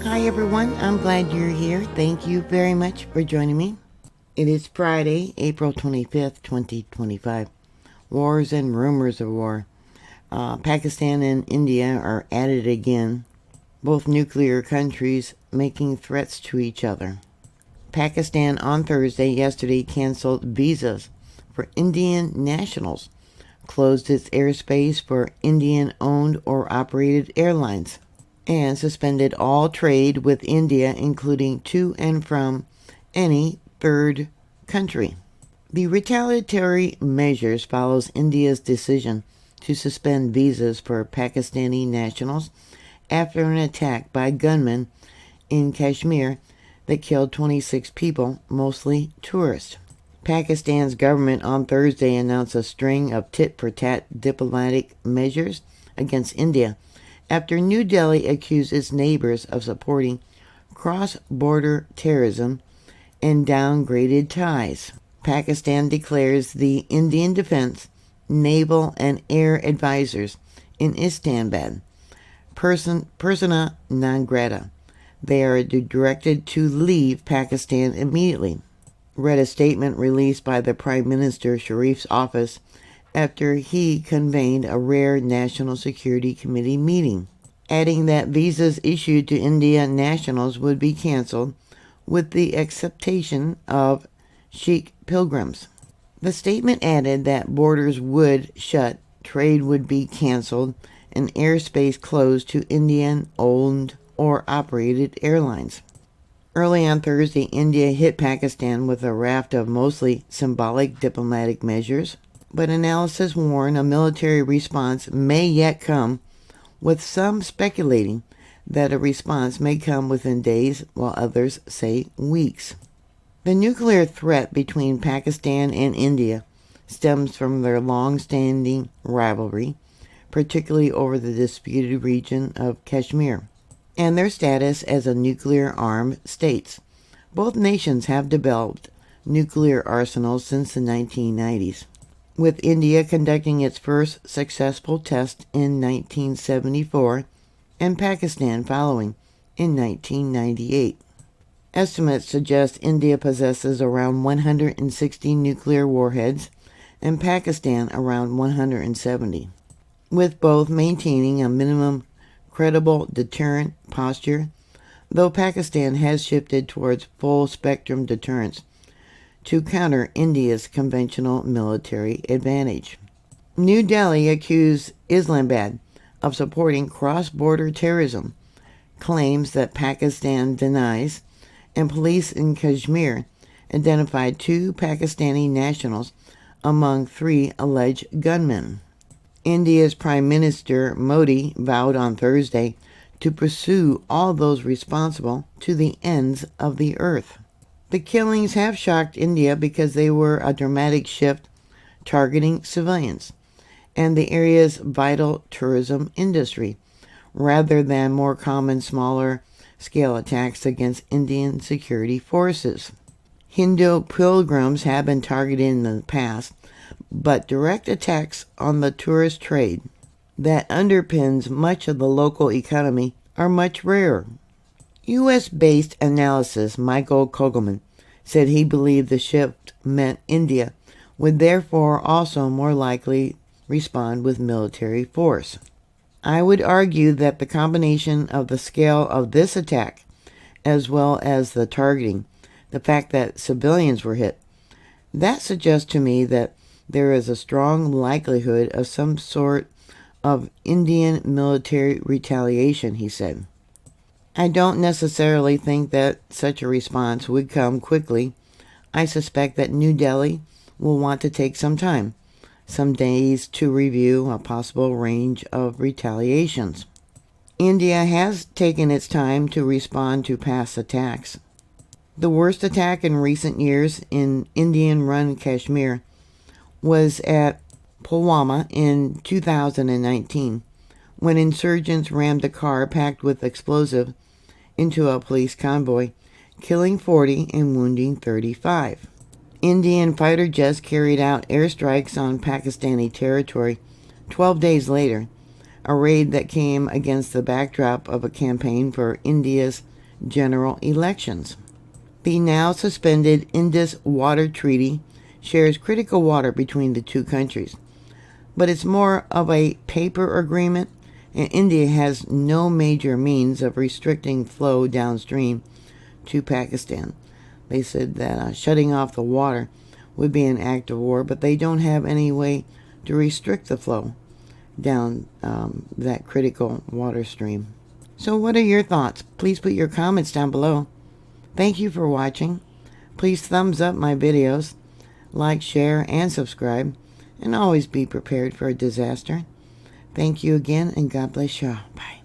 Hi everyone, I'm glad you're here. Thank you very much for joining me. It is Friday, April 25th, 2025. Wars and rumors of war. Pakistan and India are at it again, both nuclear countries making threats to each other. Pakistan on Thursday yesterday canceled visas for Indian nationals, closed its airspace for Indian-owned or operated airlines, and suspended all trade with India, including to and from any third country. The retaliatory measures follows India's decision to suspend visas for Pakistani nationals after an attack by gunmen in Kashmir that killed 26 people, mostly tourists. Pakistan's government on Thursday announced a string of tit-for-tat diplomatic measures against India after New Delhi accused its neighbors of supporting cross-border terrorism and downgraded ties. Pakistan declares the Indian defense, naval, and air advisors in Islamabad persona non grata. They are directed to leave Pakistan immediately, read a statement released by the Prime Minister Sharif's office after he convened a rare National Security Committee meeting, adding that visas issued to Indian nationals would be canceled with the exception of Sikh pilgrims. The statement added that borders would shut, trade would be canceled, and airspace closed to Indian-owned or operated airlines. Early on Thursday, India hit Pakistan with a raft of mostly symbolic diplomatic measures, but analysts warn a military response may yet come, with some speculating that a response may come within days, while others say weeks. The nuclear threat between Pakistan and India stems from their long-standing rivalry, particularly over the disputed region of Kashmir, and their status as a nuclear-armed states. Both nations have developed nuclear arsenals since the 1990s, with India conducting its first successful test in 1974 and Pakistan following in 1998. Estimates suggest India possesses around 160 nuclear warheads and Pakistan around 170, with both maintaining a minimum credible deterrent posture, though Pakistan has shifted towards full-spectrum deterrence to counter India's conventional military advantage. New Delhi accused Islamabad of supporting cross-border terrorism, claims that Pakistan denies, and police in Kashmir identified 2 Pakistani nationals among 3 alleged gunmen. India's Prime Minister Modi vowed on Thursday to pursue all those responsible to the ends of the earth. The killings have shocked India because they were a dramatic shift targeting civilians and the area's vital tourism industry, rather than more common smaller-scale attacks against Indian security forces. Hindu pilgrims have been targeted in the past, but direct attacks on the tourist trade that underpins much of the local economy are much rarer. U.S.-based analyst Michael Kogelman said he believed the shift meant India would therefore also more likely respond with military force. I would argue that the combination of the scale of this attack, as well as the targeting, the fact that civilians were hit, that suggests to me that there is a strong likelihood of some sort of Indian military retaliation, he said. I don't necessarily think that such a response would come quickly. I suspect that New Delhi will want to take some time, some days, to review a possible range of retaliations. India has taken its time to respond to past attacks. The worst attack in recent years in Indian-run Kashmir was at Pulwama in 2019, when insurgents rammed a car packed with explosive into a police convoy, killing 40 and wounding 35. Indian fighter jets carried out airstrikes on Pakistani territory 12 days later, a raid that came against the backdrop of a campaign for India's general elections. The now suspended Indus Water Treaty shares critical water between the two countries, but it's more of a paper agreement, and India has no major means of restricting flow downstream to Pakistan. They said that shutting off the water would be an act of war, but they don't have any way to restrict the flow down that critical water stream. So what are your thoughts? Please put your comments down below. Thank you for watching. Please thumbs up my videos, like, share, and subscribe, and always be prepared for a disaster. Thank you again, and God bless you all. Bye.